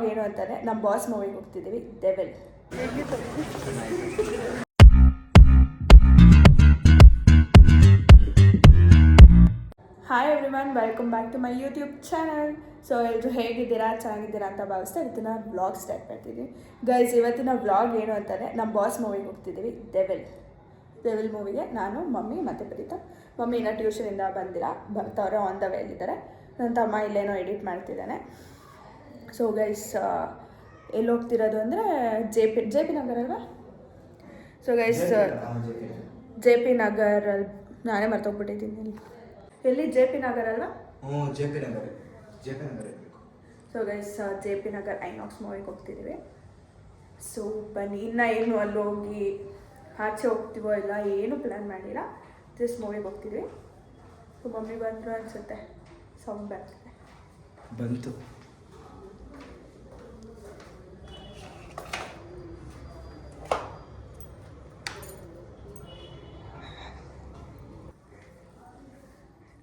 ಏನು ಅಂತಾನೆ ನಮ್ಮ ಬಾಸ್ ಮೂವಿಗೆ ಹೋಗ್ತಿದ್ದೀವಿ devil. Hi everyone, welcome back to my YouTube channel. So ಎಲ್ಲರೂ ಹೇಗಿದ್ದೀರಾ, ಚೆನ್ನಾಗಿದ್ದೀರಾ ಅಂತ ಭಾವಿಸ್ತಾ ಇವತ್ತಿನ ವ್ಲಾಗ್ ಸ್ಟಾರ್ಟ್ ಮಾಡ್ತಿದ್ದೀವಿ. ಗೈಸ್, ಇವತ್ತಿನ ವ್ಲಾಗ್ ಏನು ಅಂತಾನೆ ನಮ್ಮ ಬಾಸ್ ಮೂವಿಗೆ ಹೋಗ್ತಿದ್ದೀವಿ ಡೆವಿಲ್ ಮೂವಿಗೆ. ನಾನು, ಮಮ್ಮಿ ಮತ್ತು ಪ್ರೀತಾ. ಮಮ್ಮಿ ಇನ್ನೂ ಟ್ಯೂಷನಿಂದ ಬರ್ತಾವ್ರೆ, ಆನ್ ದ ವೇಲಿದ್ದಾರೆ. ನನ್ನ ತಮ್ಮ ಇಲ್ಲೇನೋ ಎಡಿಟ್ ಮಾಡ್ತಿದ್ದಾನೆ. ಸೊ ಗೈಸ್, ಎಲ್ಲಿ ಹೋಗ್ತಿರೋದು ಅಂದರೆ ಜೆ ಪಿ ನಗರ ಅಲ್ವಾ? ಸೊ ಗೈಸ್, ಜೆ ಪಿ ನಗರಲ್ಲಿ ನಾನೇ ಮರ್ತೋಗ್ಬಿಟ್ಟಿದ್ದೀನಿ. ಎಲ್ಲಿ ಜೆ ಪಿ ನಗರ ಅಲ್ವಾ? J P Nagar. So guys, J P Nagar INOX ಮೂವಿಗೆ ಹೋಗ್ತಿದ್ದೀವಿ. ಸೊ ಬನ್ನಿ, ಇನ್ನೂ ಏನು ಅಲ್ಲಿ ಹೋಗಿ ಆಚೆ ಹೋಗ್ತೀವೋ ಇಲ್ಲ ಏನು ಪ್ಲ್ಯಾನ್ ಮಾಡಿಲ್ಲ, ಜಸ್ಟ್ ಮೂವಿಗೆ ಹೋಗ್ತಿದ್ವಿ. ಸೊ ಮಮ್ಮಿ ಬಂದರು ಅನಿಸುತ್ತೆ, ಸೌಂಡ್ ಬರ್ತಿದೆ. ಬಂತು.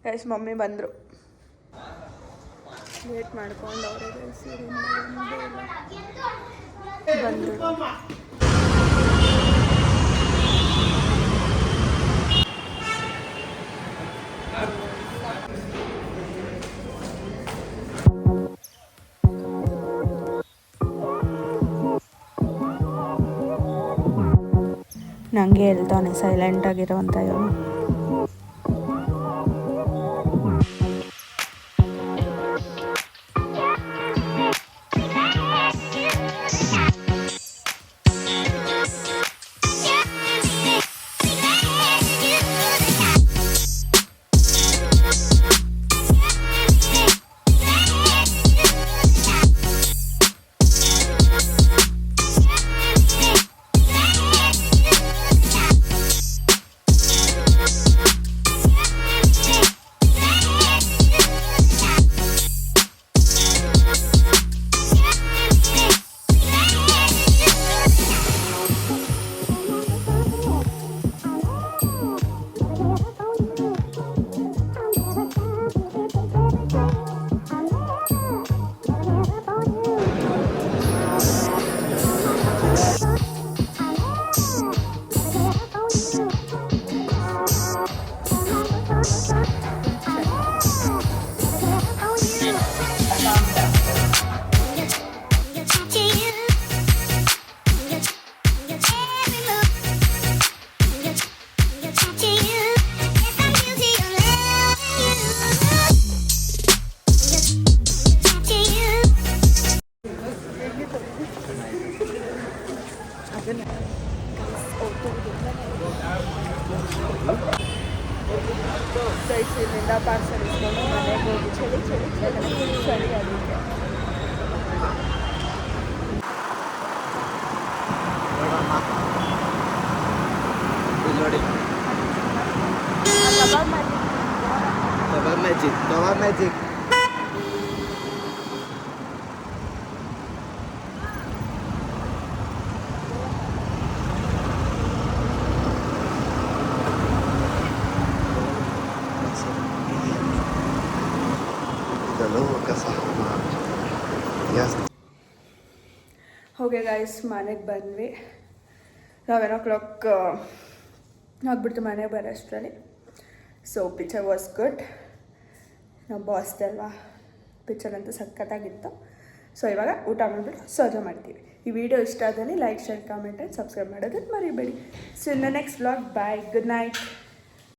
ಗೈಸ್, ಮಮ್ಮಿ ಬಂದರು, ವೇಟ್ ಮಾಡ್ಕೊಂಡು ಅವರೇ ಬಂದರು. ನನಗೆ ಹೇಳ್ತಾನೆ ಸೈಲೆಂಟಾಗಿರೋವಂಥ ಇವನು. ಇಲ್ಲಿಂದ ಪಾರ್ಸಲ್ ಇಸ್ಕೊಂಡು ಮನೆಗೆ ಹೋಗಿ ಚಳಿ ಅದಕ್ಕೆ. ನೋಡಿ, ಕಬಾಬ್ ಮ್ಯಾಜಿಕ್. ಓಕೆ ಗೈಸ್, ಮನೆಗೆ ಬಂದ್ವಿ. 11 o'clock ಆಗ್ಬಿಡ್ತು ಮನೆಗೆ ಬರೋಷ್ಟರಲ್ಲಿ. So picture was good. ನಮ್ಮ ಬಾಸ್ದಲ್ವಾ, ಪಿಕ್ಚರ್ ಅಂತೂ ಸಖತ್ತಾಗಿತ್ತು. ಸೊ ಇವಾಗ ಊಟ ಮಾಡಿಬಿಟ್ಟು ಸರ್ವ್ ಮಾಡ್ತೀವಿ. ಈ ವಿಡಿಯೋ ಇಷ್ಟ ಆದಲ್ಲಿ like, share, comment and subscribe ಮಾಡೋದನ್ನು ಮರಿಬೇಡಿ. So in the next vlog. Bye, good night.